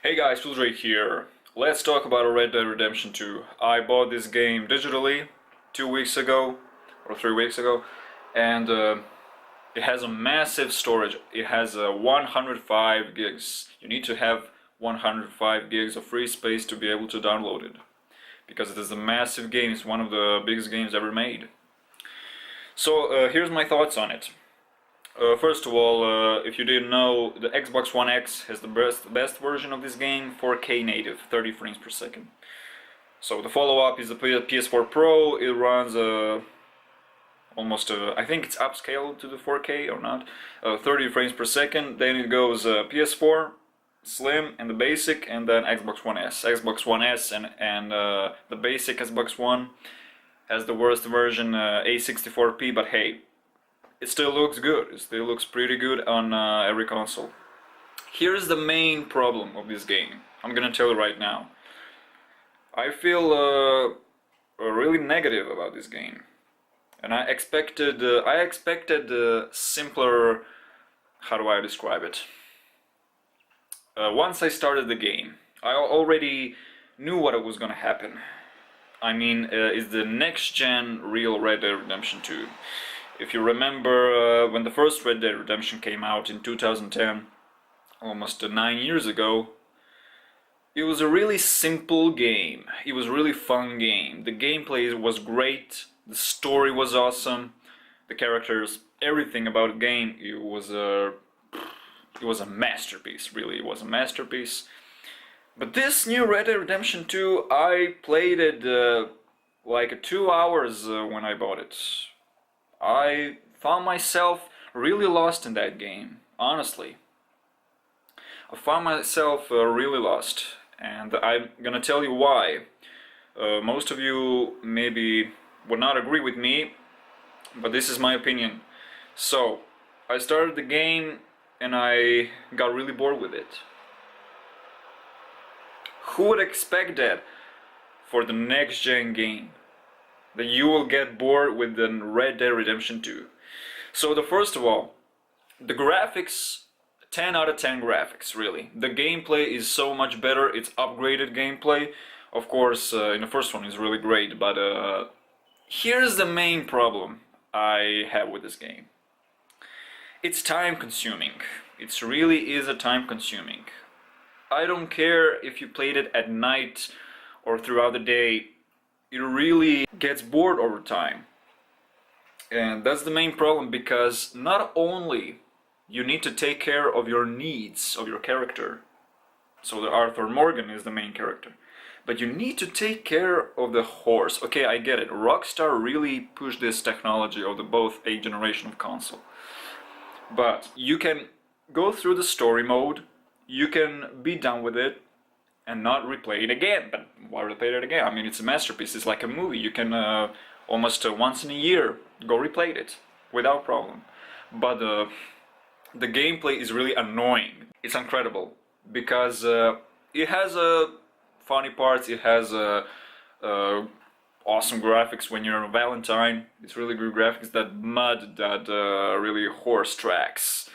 Hey guys, Drake here. Let's talk about Red Dead Redemption 2. I bought this game digitally 2 weeks ago, or 3 weeks ago, and it has a massive storage. It has 105 gigs. You need to have 105 gigs of free space to be able to download it, because it is a massive game. It's one of the biggest games ever made. So here's my thoughts on it. First of all, if you didn't know, the Xbox One X has the best version of this game, 4K native, 30 frames per second. So the follow-up is the PS4 Pro. It runs almost, I think it's upscaled to the 4K or not, 30 frames per second. Then it goes PS4, Slim, and the Basic, and then Xbox One S. Xbox One S and the Basic Xbox One has the worst version, A64p, but hey, it still looks good. It still looks pretty good on every console. Here's the main problem of this game. I'm gonna tell you right now. I feel really negative about this game, and I expected simpler. How do I describe it? Once I started the game, I already knew what was gonna happen. I mean, is the next-gen real Red Dead Redemption 2. If you remember when the first Red Dead Redemption came out in 2010, almost 9 years ago, it was a really simple game. It was a really fun game. The gameplay was great, the story was awesome, the characters, everything about the game, it was a masterpiece, really, it was a masterpiece. But this new Red Dead Redemption 2, I played it like 2 hours when I bought it. I found myself really lost in that game, honestly. I found myself really lost, and I'm gonna tell you why. Most of you maybe would not agree with me, but this is my opinion. So, I started the game and I got really bored with it. Who would expect that for the next gen game? That you will get bored with the Red Dead Redemption 2. So first of all, the graphics, 10 out of 10 graphics, really. The gameplay is so much better, it's upgraded gameplay. Of course, in the first one it's really great, but here's the main problem I have with this game. It's time consuming. It really is a time consuming. I don't care if you played it at night or throughout the day, it really gets bored over time. And that's the main problem, because not only you need to take care of your needs of your character, so the Arthur Morgan is the main character, but you need to take care of the horse. Okay, I get it, Rockstar really pushed this technology of the both a generation of console, but you can go through the story mode, you can be done with it and not replay it again. But why replay it again? I mean, it's a masterpiece, it's like a movie. You can almost once in a year go replay it without problem. But the gameplay is really annoying. It's incredible, because it has funny parts, it has awesome graphics when you're on Valentine. It's really good graphics, that mud, that really horse tracks.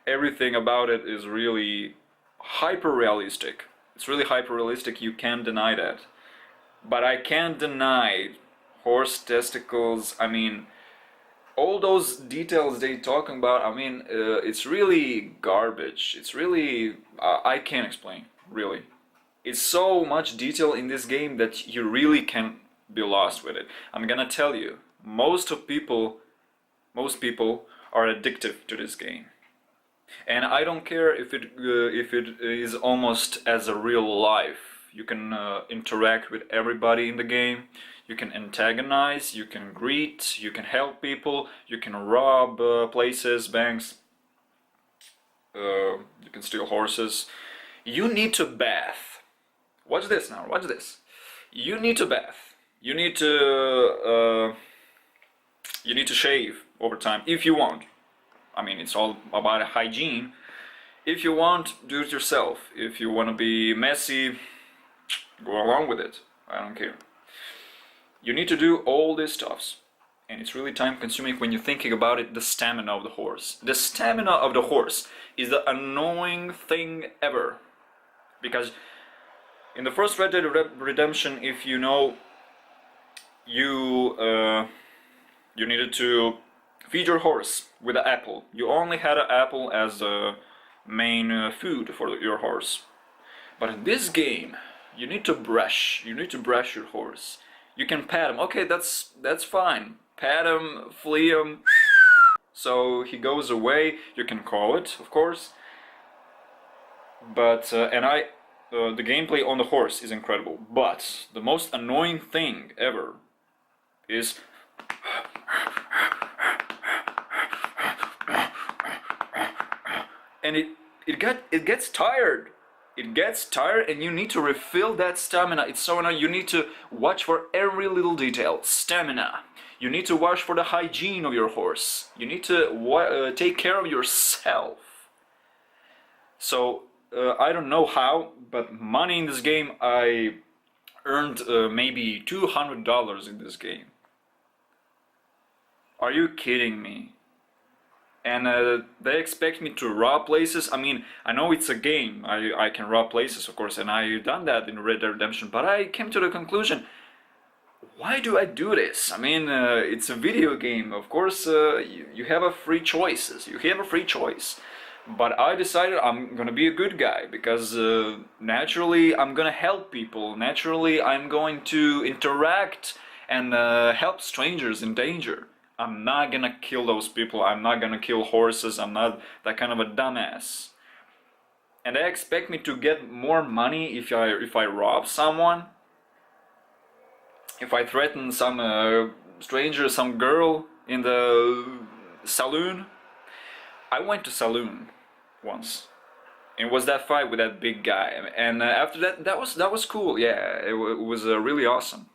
Everything about it is really hyper realistic. It's really hyper-realistic, you can't deny that. But I can't deny horse testicles, I mean, all those details they talking about, I mean, it's really garbage. It's really, I can't explain, really. It's so much detail in this game that you really can be lost with it. I'm gonna tell you, most people are addictive to this game. And I don't care if it is almost as a real life. You can interact with everybody in the game, you can antagonize, you can greet, you can help people, you can rob places, banks, you can steal horses. You need to bath. Watch this now, watch this. You need to bath. You need to shave over time, if you want. I mean, it's all about hygiene. If you want, do it yourself. If you want to be messy, go along with it. I don't care. You need to do all these stuffs. And it's really time consuming when you're thinking about it, the stamina of the horse. The stamina of the horse is the annoying thing ever. Because in the first Red Dead Redemption, if you know, you needed to feed your horse with an apple. You only had an apple as the main food for your horse. But in this game, you need to brush. You need to brush your horse. You can pat him. Okay, that's fine. Pat him, flea him, so he goes away. You can call it, of course. But the gameplay on the horse is incredible. But the most annoying thing ever is and it gets tired. It gets tired, and you need to refill that stamina. It's so annoying. You need to watch for every little detail. Stamina. You need to watch for the hygiene of your horse. You need to take care of yourself. So I don't know how, but money in this game, I earned maybe $200 in this game. Are you kidding me? And they expect me to rob places. I mean, I know it's a game. I can rob places, of course, and I've done that in Red Dead Redemption. But I came to the conclusion, why do I do this? I mean, it's a video game. Of course, you have a free choices. You have a free choice. But I decided I'm gonna be a good guy because naturally I'm gonna help people. Naturally I'm going to interact and help strangers in danger. I'm not gonna kill those people. I'm not gonna kill horses. I'm not that kind of a dumbass. And they expect me to get more money if I rob someone. If I threaten some stranger, some girl in the saloon. I went to saloon once. It was that fight with that big guy, and after that was cool. Yeah, it was really awesome.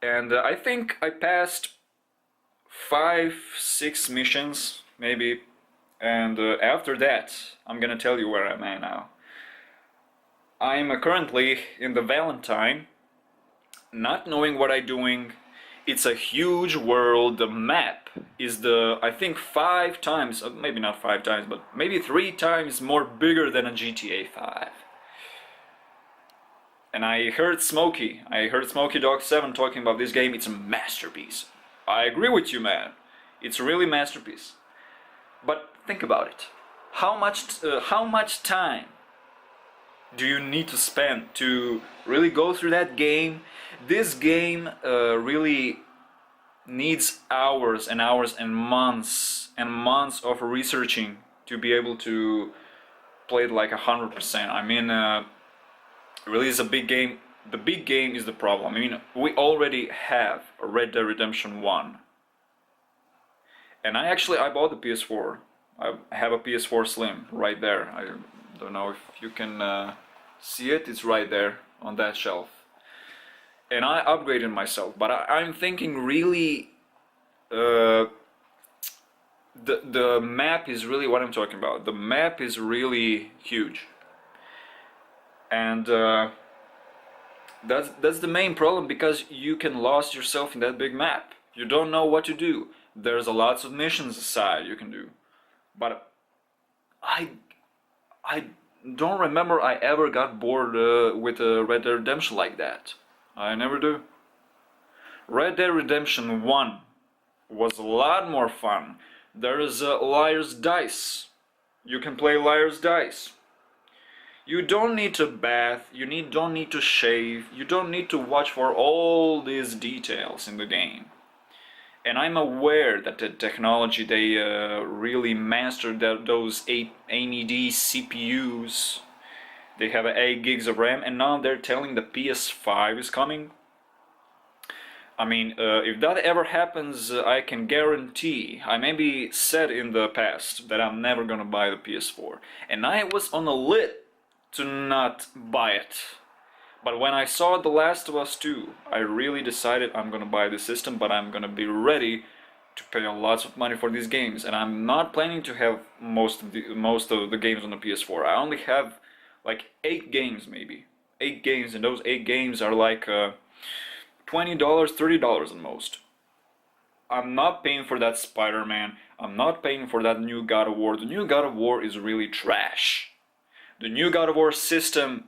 And I think I passed 5-6 missions maybe, and after that I'm gonna tell you where I'm at now. I'm currently in the Valentine, not knowing what I'm doing. It's a huge world. The map is I think 5 times, maybe not 5 times, but maybe 3 times more bigger than a GTA 5. And I heard Smokey Dog 7 talking about this game. It's a masterpiece. I agree with you, man. It's really a masterpiece. But think about it. How much time do you need to spend to really go through that game? This game really needs hours and hours and months of researching to be able to play it like 100%. I mean, really is a big game. The big game is the problem. I mean, we already have a Red Dead Redemption 1. And I bought the PS4. I have a PS4 Slim right there. I don't know if you can see it. It's right there on that shelf. And I upgraded myself, but I'm thinking really, the map is really what I'm talking about. The map is really huge, and that's the main problem, because you can lost yourself in that big map. You don't know what to do. There's a lots of missions aside you can do, but I don't remember I ever got bored with Red Dead Redemption like that. I never do. Red Dead Redemption 1 was a lot more fun. There is Liar's Dice. You can play Liar's Dice. You don't need to bath, don't need to shave, you don't need to watch for all these details in the game. And I'm aware that the technology, they really mastered those AMD CPUs. They have 8 gigs of RAM, and now they're telling the PS5 is coming. I mean, if that ever happens, I can guarantee, I maybe said in the past that I'm never gonna buy the PS4. And I was on a lid to not buy it. But when I saw The Last of Us 2, I really decided I'm gonna buy the system, but I'm gonna be ready to pay lots of money for these games. And I'm not planning to have most of the games on the PS4. I only have like 8 games maybe. 8 games, and those 8 games are like $20, $30 at most. I'm not paying for that Spider-Man. I'm not paying for that new God of War. The new God of War is really trash. The new God of War system,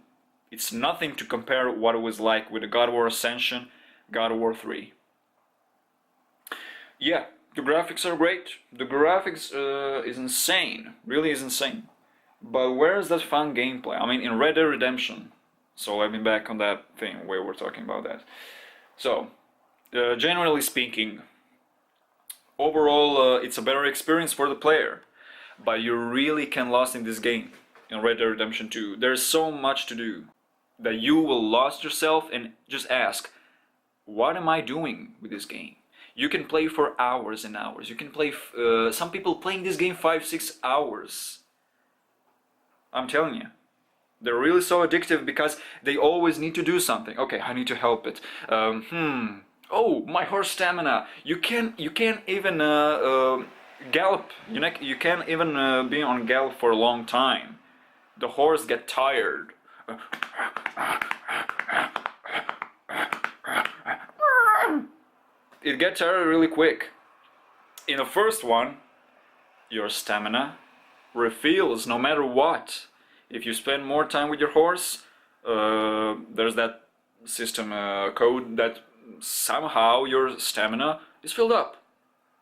it's nothing to compare what it was like with the God of War Ascension, God of War 3. Yeah, the graphics are great. The graphics is insane, really is insane. But where is that fun gameplay? I mean, in Red Dead Redemption. So let me back on that thing where we're talking about that. So, generally speaking, overall it's a better experience for the player. But you really can lost in this game, in Red Dead Redemption 2. There's so much to do that you will lost yourself and just ask, what am I doing with this game? You can play for hours and hours. You can play, some people playing this game 5-6 hours. I'm telling you. They're really so addictive because they always need to do something. Okay, I need to help it. Oh, my horse stamina. You can't even gallop. You can't even be on gallop for a long time. The horse get tired. It gets tired really quick. In the first one, your stamina refills no matter what. If you spend more time with your horse, there's that system code that somehow your stamina is filled up.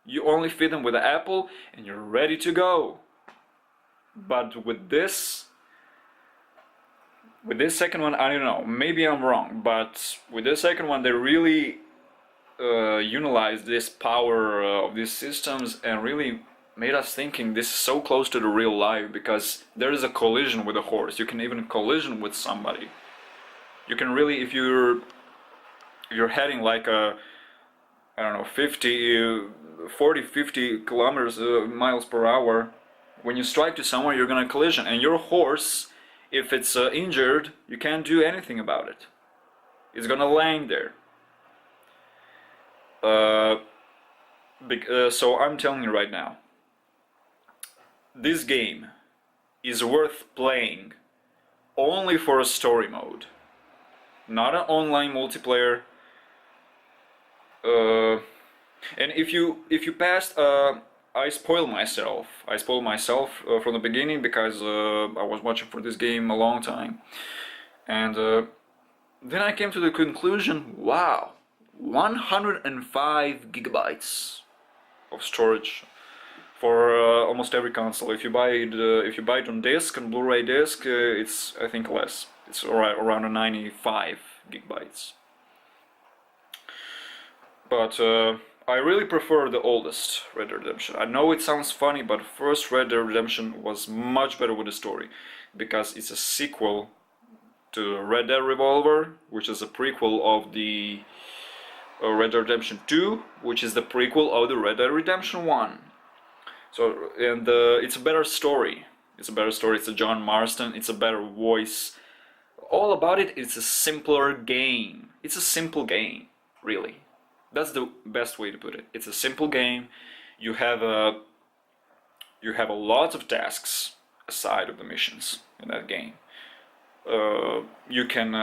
You only feed them with an apple and you're ready to go. But with this second one, I don't know, maybe I'm wrong, but with this second one they really utilized this power of these systems and really made us thinking this is so close to the real life, because there is a collision with a horse. You can even collision with somebody. You can really, if you're heading like a, I don't know, 40-50 kilometers miles per hour, when you strike to someone you're gonna collision, and your horse, if it's injured, you can't do anything about it. It's gonna laying there. So I'm telling you right now, this game is worth playing only for a story mode, not an online multiplayer. And if you passed, I spoiled myself. From the beginning because I was watching for this game a long time, and then I came to the conclusion: wow, 105 gigabytes of storage for almost every console. If you buy it on disc, on Blu-ray disc, it's I think less. It's around 95 gigabytes. But I really prefer the oldest Red Dead Redemption. I know it sounds funny, but first Red Dead Redemption was much better with the story, because it's a sequel to Red Dead Revolver, which is a prequel of the Red Dead Redemption 2, which is the prequel of the Red Dead Redemption 1. So, and it's a better story. It's a John Marston. It's a better voice. All about it, it's a simpler game. It's a simple game, really. That's the best way to put it. It's a simple game. You have a lot of tasks aside of the missions in that game. You can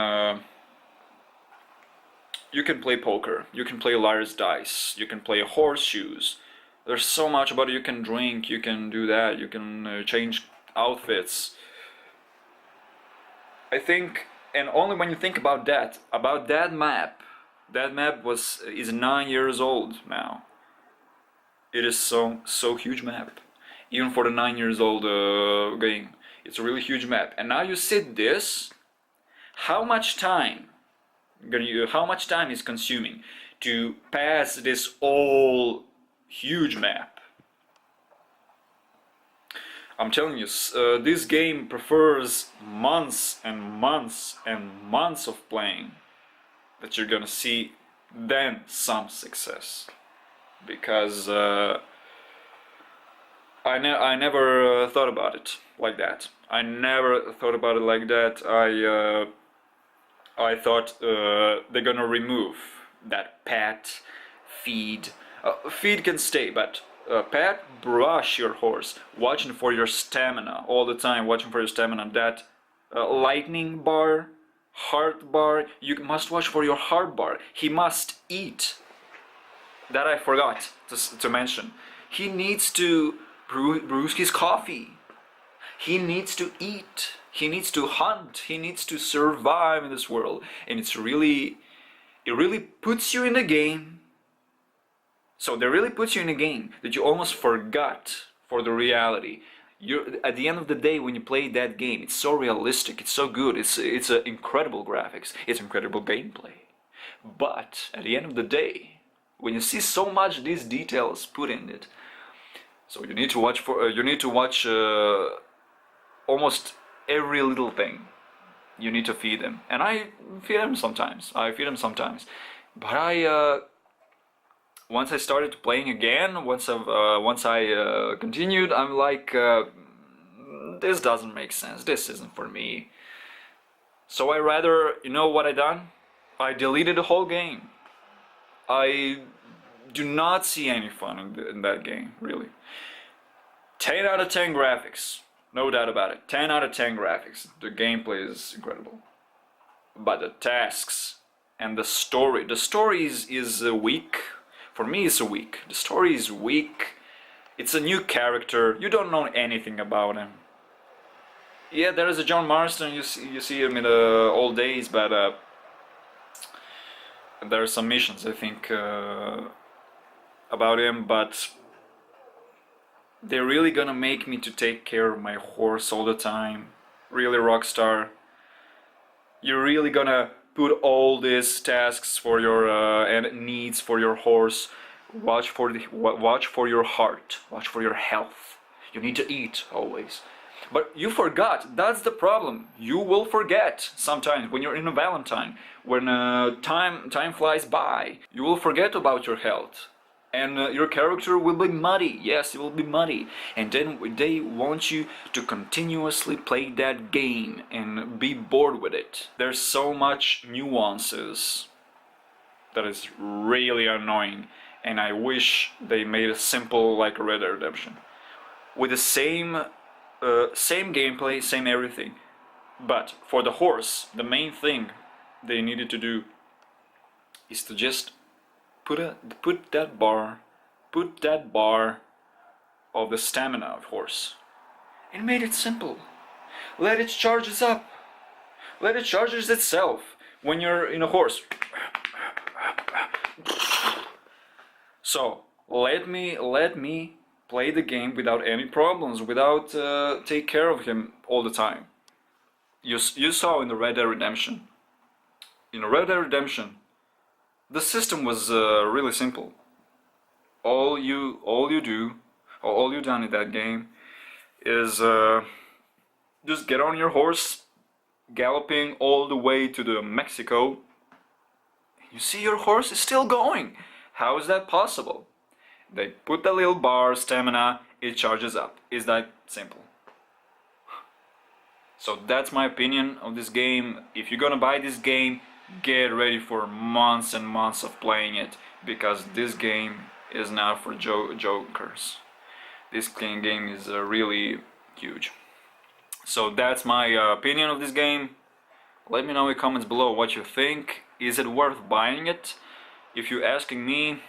play poker. You can play liar's dice. You can play horseshoes. There's so much about it. You can drink, you can do that, you can change outfits. I think, and only when you think about that map is 9 years old now. It is so huge map, even for the 9 years old game. It's a really huge map. And now you sit this, how much time is consuming to pass this all huge map? I'm telling you, this game prefers months and months and months of playing that you're gonna see then some success. Because I never thought about it like that. I thought they're gonna remove that pet feed. Feed can stay, but pet, brush your horse, watching for your stamina all the time, that lightning bar, heart bar, you must watch for your heart bar. He must eat. That I forgot to mention. He needs to brew his coffee. He needs to eat. He needs to hunt, he needs to survive in this world. And it really puts you in the game. So they really puts you in a game that you almost forgot for the reality. At the end of the day, when you play that game, it's so realistic, it's so good, it's incredible graphics, it's incredible gameplay. But at the end of the day, when you see so much these details put in it, so you need to watch almost every little thing. You need to feed them, and I feed them sometimes. But once I started playing again, once I continued, I'm like, this doesn't make sense. This isn't for me. So I rather, you know what I done? I deleted the whole game. I do not see any fun in that game, really. 10 out of 10 graphics, no doubt about it. 10 out of 10 graphics. The gameplay is incredible. But the tasks and the story is weak. For me, it's weak. The story is weak. It's a new character. You don't know anything about him. Yeah, there is a John Marston. You see him in the old days, but there are some missions, I think, about him. But they're really gonna make me to take care of my horse all the time. Really, Rockstar. You're really gonna put all these tasks for your and needs for your horse. Watch for your heart. Watch for your health. You need to eat always. But you forgot. That's the problem. You will forget sometimes when you're in a Valentine, when time flies by. You will forget about your health. And your character will be muddy. Yes, it will be muddy. And then they want you to continuously play that game and be bored with it. There's so much nuances that is really annoying. And I wish they made it simple like Red Dead Redemption. With the same gameplay, same everything. But for the horse, the main thing they needed to do is to just put that bar of the stamina of horse, and made it simple. Let it charges up. Let it charges itself when you're in a horse. So let me play the game without any problems, without take care of him all the time. You saw in the Red Dead Redemption. In Red Dead Redemption, the system was really simple. All you done in that game is just get on your horse, galloping all the way to the Mexico. You see your horse is still going. How is that possible? They put the little bar, stamina, it charges up. It's that simple. So that's my opinion of this game. If you're gonna buy this game, get ready for months and months of playing it, because this game is not for jokers. This game is really huge. So that's my opinion of this game. Let me know in the comments below what you think. Is it worth buying it? If you're asking me,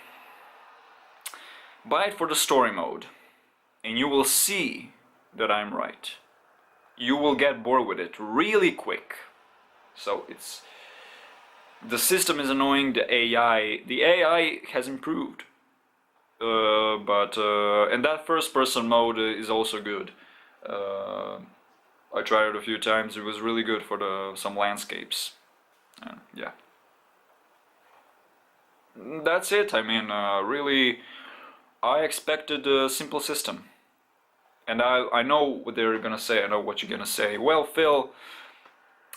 buy it for the story mode, and you will see that I'm right. You will get bored with it really quick. So the system is annoying, the AI has improved. And that first person mode is also good. I tried it a few times, it was really good for some landscapes. Yeah. That's it. I mean, really, I expected a simple system. And I know what they're gonna say, I know what you're gonna say. Well, Phil,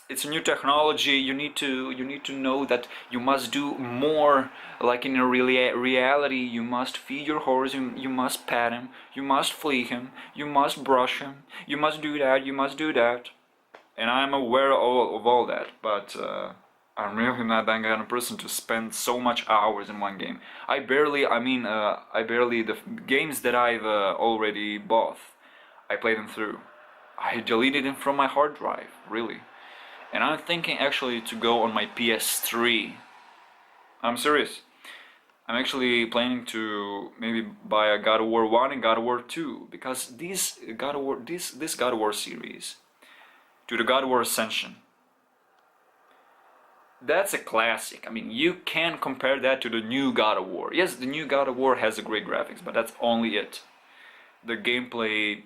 it's a new technology, you need to know that you must do more. Like in a reality, you must feed your horse, you must pat him, you must flea him, you must brush him, you must do that, you must do that. And I'm aware of all that, but I'm really not that kind of person to spend so much hours in one game. The games that I've already bought, I played them through. I deleted them from my hard drive, really. And I'm thinking actually to go on my PS3. I'm serious. I'm actually planning to maybe buy a God of War 1 and God of War 2, because this God of War series, to the God of War Ascension. That's a classic. I mean, you can compare that to the new God of War. Yes, the new God of War has a great graphics, but that's only it. The gameplay,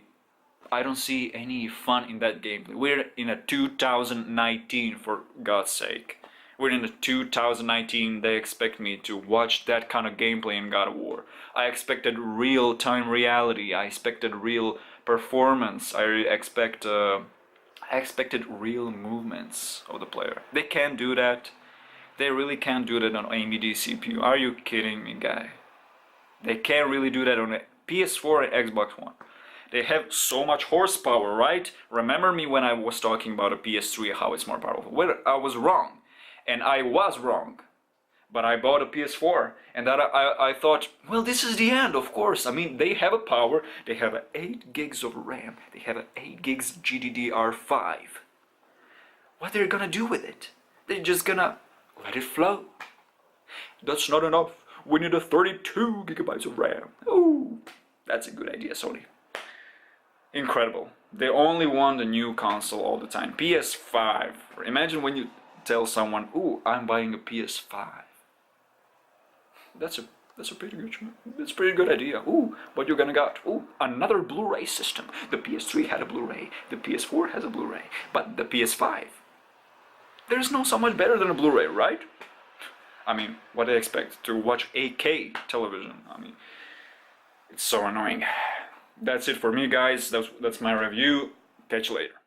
I don't see any fun in that gameplay. We're in a 2019, for God's sake. We're in a 2019, they expect me to watch that kind of gameplay in God of War. I expected real-time reality, I expected real performance, I expected real movements of the player. They can't do that. They really can't do that on AMD CPU. Are you kidding me, guy? They can't really do that on a PS4 and Xbox One. They have so much horsepower, right? Remember me when I was talking about a PS3, how it's more powerful. Well, I was wrong. And I was wrong. But I bought a PS4, and that I thought, well, this is the end, of course. I mean, they have a power, they have 8 gigs of RAM, they have 8 gigs GDDR5. What they're gonna do with it? They're just gonna let it flow. That's not enough. We need a 32 gigabytes of RAM. Oh, that's a good idea, Sony. Incredible. They only want a new console all the time. PS5. Imagine when you tell someone, "Ooh, I'm buying a PS5." That's a pretty good idea. Ooh, what you gonna got? Ooh, another Blu-ray system. The PS3 had a Blu-ray. The PS4 has a Blu-ray. But the PS5, there's no so much better than a Blu-ray, right? I mean, what do they expect? To watch 8K television? I mean, it's so annoying. That's it for me, guys. That's my review. Catch you later.